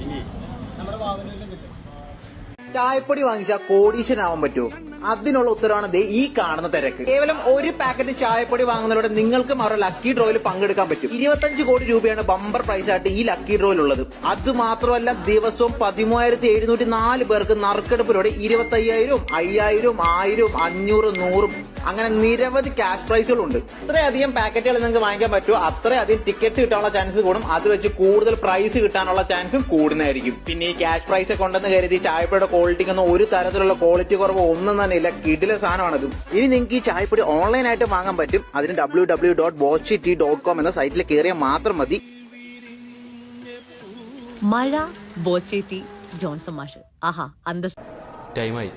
ഇനി നമ്മുടെ ഭാവനയിലും കിട്ടും. ചായപ്പൊടി വാങ്ങിച്ചാൽ കോടീശ്വരനാവാൻ പറ്റുമോ? അതിനുള്ള ഉത്തരവാണ് ദേ ഈ കാണുന്ന തിരക്ക്. കേവലം ഒരു പാക്കറ്റ് ചായപ്പൊടി വാങ്ങുന്നതിലൂടെ നിങ്ങൾക്കും അവരുടെ ലക്കി ഡ്രോയിൽ പങ്കെടുക്കാൻ പറ്റും. 25 കോടി രൂപയാണ് ബമ്പർ പ്രൈസ് ആയിട്ട് ഈ ലക്കി ഡ്രോയിൽ ഉള്ളത്. അത് മാത്രമല്ല ദിവസവും 13,704 പേർക്ക് നറുക്കെടുപ്പിലൂടെ 25,000, 5,000, 1,000, 500, 100 അങ്ങനെ നിരവധി ക്യാഷ് പ്രൈസുകളുണ്ട്. ഇത്രയധികം പാക്കറ്റുകൾ നിങ്ങൾക്ക് വാങ്ങിക്കാൻ പറ്റുമോ അത്രയധികം ടിക്കറ്റ് കിട്ടാനുള്ള ചാൻസ് കൂടും. അത് വെച്ച് കൂടുതൽ പ്രൈസ് കിട്ടാനുള്ള ചാൻസും കൂടുന്നതായിരിക്കും. പിന്നെ ഈ ക്യാഷ് പ്രൈസ് ഒക്കെ ഉണ്ടെന്ന് കരുതി ചായപ്പൊടിയുടെ ക്വാളിറ്റിക്കൊന്നും ഒരു തരത്തിലുള്ള ക്വാളിറ്റി കുറവ് ഒന്നും തന്നെ ഇല്ല. കിടില സാധനമാണത്. ഇനി നിങ്ങൾക്ക് ഈ ചായപ്പൊടി ഓൺലൈനായിട്ട് വാങ്ങാൻ പറ്റും. അതിന് www.botchity.com എന്ന സൈറ്റിൽ കയറിയാൽ മാത്രം മതി. മഴ ബോച്ചേറ്റി ജോൺസൺ മാഷ്. ആഹാ അന്തസ് ടൈമായി.